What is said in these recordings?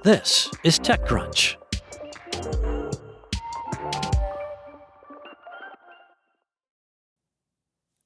This is TechCrunch.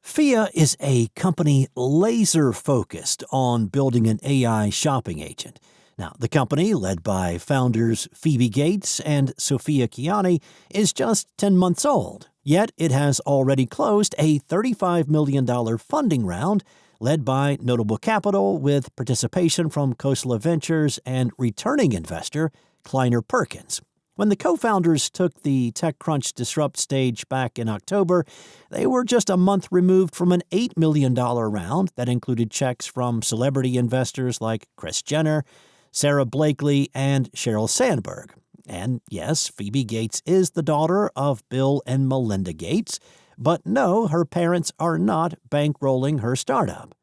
Phia is a company laser-focused on building an AI shopping agent. Now, the company, led by founders Phoebe Gates and Sophia Kianni, is just 10 months old, yet it has already closed a $35 million funding round led by notable capital with participation from Bonfire Ventures and returning investor Kleiner Perkins. When the co-founders took the TechCrunch Disrupt stage back in October, they were just a month removed from an $8 million round that included checks from celebrity investors like Kris Jenner, Sarah Blakely, and Sheryl Sandberg. And yes, Phoebe Gates is the daughter of Bill and Melinda Gates, but no, her parents are not bankrolling her startup.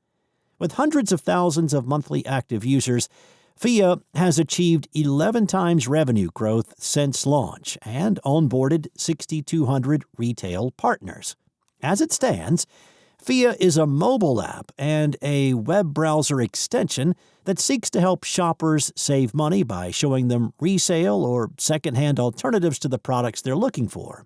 With hundreds of thousands of monthly active users, Phia has achieved 11 times revenue growth since launch and onboarded 6,200 retail partners. As it stands, Phia is a mobile app and a web browser extension that seeks to help shoppers save money by showing them resale or secondhand alternatives to the products they're looking for.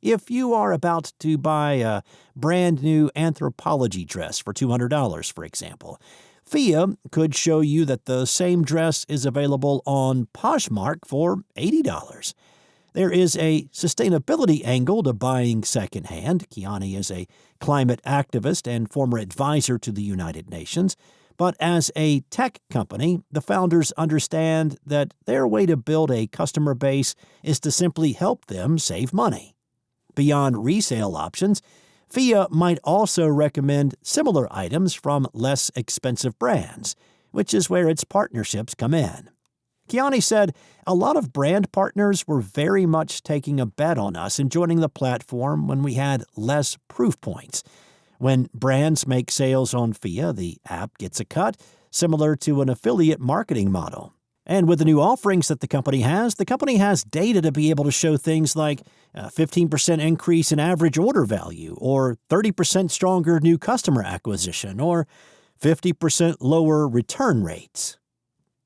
If you are about to buy a brand new Anthropologie dress for $200, for example, Phia could show you that the same dress is available on Poshmark for $80. There is a sustainability angle to buying secondhand. Kianni is a climate activist and former advisor to the United Nations. But as a tech company, the founders understand that their way to build a customer base is to simply help them save money. Beyond resale options, Phia might also recommend similar items from less expensive brands, which is where its partnerships come in. Kianni said, "A lot of brand partners were very much taking a bet on us and joining the platform when we had less proof points. When brands make sales on Phia, the app gets a cut, similar to an affiliate marketing model. And with the new offerings that the company has data to be able to show things like a 15% increase in average order value, or 30% stronger new customer acquisition, or 50% lower return rates."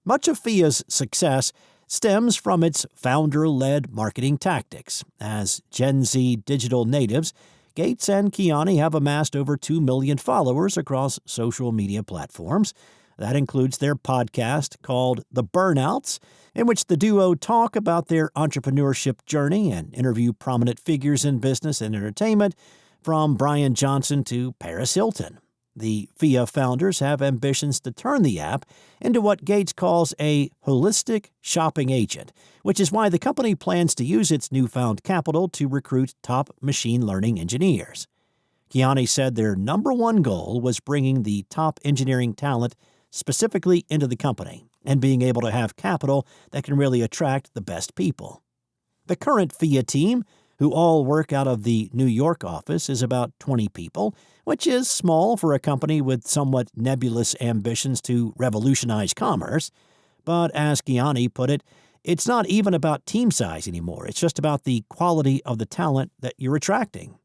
Much of Phia's success stems from its founder-led marketing tactics. As Gen Z digital natives, Gates and Kianni have amassed over 2 million followers across social media platforms. That includes their podcast called The Burnouts, in which the duo talk about their entrepreneurship journey and interview prominent figures in business and entertainment, from Brian Johnson to Paris Hilton. The Phia founders have ambitions to turn the app into what Gates calls a holistic shopping agent, which is why the company plans to use its newfound capital to recruit top machine learning engineers. Kianni said their number one goal was bringing the top engineering talent specifically into the company and being able to have capital that can really attract the best people. The current Phia team, who all work out of the New York office, is about 20 people, which is small for a company with somewhat nebulous ambitions to revolutionize commerce. But as Kianni put it, it's not even about team size anymore. It's just about the quality of the talent that you're attracting.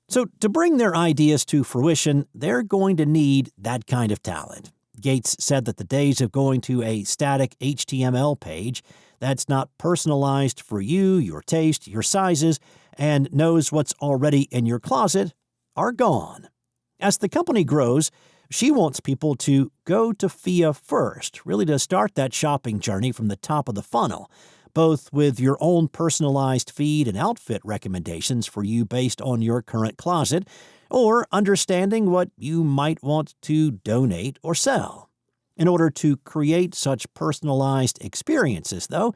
So to bring their ideas to fruition, they're going to need that kind of talent. Gates said that the days of going to a static HTML page that's not personalized for you, your taste, your sizes, and knows what's already in your closet are gone. As the company grows, she wants people to go to Phia first, really to start that shopping journey from the top of the funnel, both with your own personalized feed and outfit recommendations for you based on your current closet, or understanding what you might want to donate or sell. In order to create such personalized experiences, though,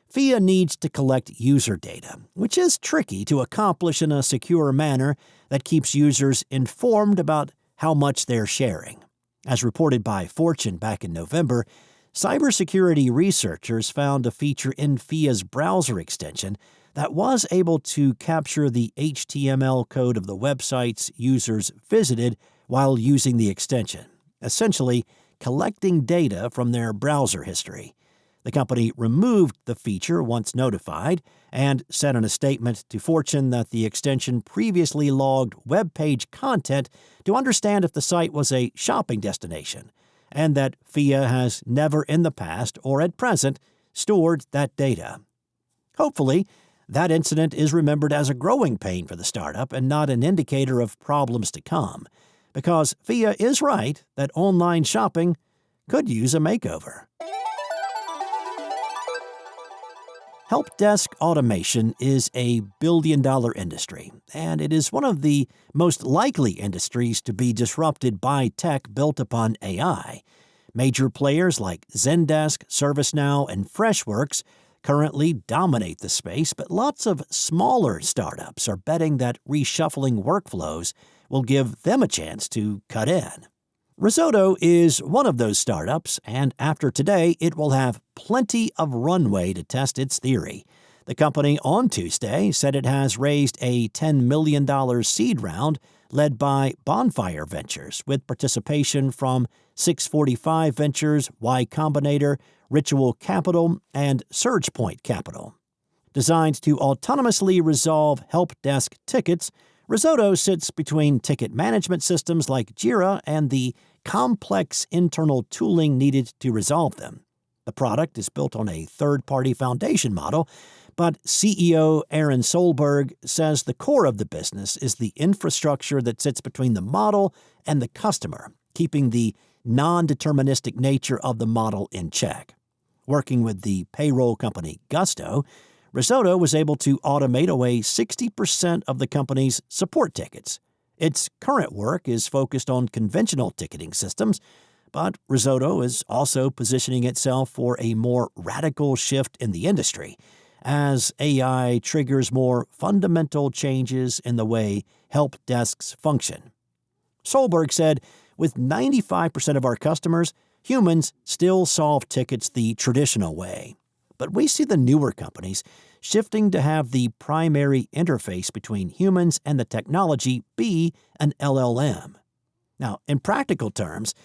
Phia needs to collect user data, which is tricky to accomplish in a secure manner that keeps users informed about how much they're sharing. As reported by Fortune back in November, cybersecurity researchers found a feature in Phia's browser extension that was able to capture the HTML code of the websites users visited while using the extension, essentially collecting data from their browser history. The company removed the feature once notified and said in a statement to Fortune that the extension previously logged web page content to understand if the site was a shopping destination, and that Phia has never in the past or at present stored that data. Hopefully, that incident is remembered as a growing pain for the startup and not an indicator of problems to come, because Phia is right that online shopping could use a makeover. Help desk automation is a billion-dollar industry, and it is one of the most likely industries to be disrupted by tech built upon AI. Major players like Zendesk, ServiceNow, and Freshworks currently dominate the space, but lots of smaller startups are betting that reshuffling workflows will give them a chance to cut in. Risotto is one of those startups, and after today, it will have plenty of runway to test its theory. The company on Tuesday said it has raised a $10 million seed round led by Bonfire Ventures, with participation from 645 Ventures, Y Combinator, Ritual Capital, and SurgePoint Capital. Designed to autonomously resolve help desk tickets, Risotto sits between ticket management systems like Jira and the complex internal tooling needed to resolve them. The product is built on a third-party foundation model, but CEO Aaron Solberg says the core of the business is the infrastructure that sits between the model and the customer, keeping the non-deterministic nature of the model in check. Working with the payroll company Gusto, Risotto was able to automate away 60% of the company's support tickets. Its current work is focused on conventional ticketing systems, but Risotto is also positioning itself for a more radical shift in the industry, as AI triggers more fundamental changes in the way help desks function. Solberg said, "With 95% of our customers, humans still solve tickets the traditional way. But we see the newer companies shifting to have the primary interface between humans and the technology be an LLM. Now, in practical terms,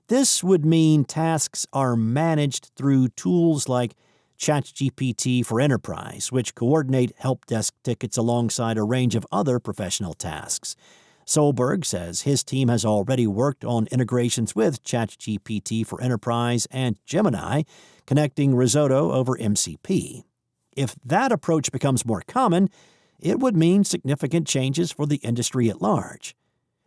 this would mean tasks are managed through tools like ChatGPT for Enterprise, which coordinate help desk tickets alongside a range of other professional tasks. Solberg says his team has already worked on integrations with ChatGPT for Enterprise and Gemini, connecting Risotto over MCP. If that approach becomes more common, it would mean significant changes for the industry at large.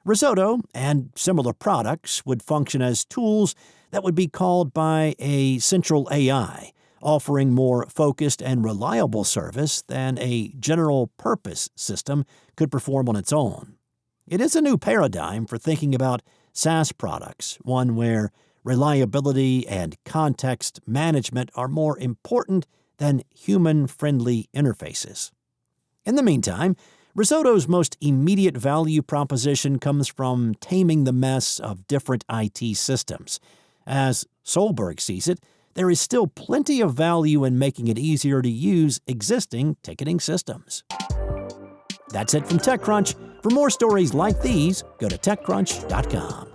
Risotto and similar products would function as tools that would be called by a central AI, offering more focused and reliable service than a general-purpose system could perform on its own. It is a new paradigm for thinking about SaaS products, one where reliability and context management are more important than human-friendly interfaces. In the meantime, Risotto's most immediate value proposition comes from taming the mess of different IT systems. As Solberg sees it, there is still plenty of value in making it easier to use existing ticketing systems. That's it from TechCrunch. For more stories like these, go to TechCrunch.com.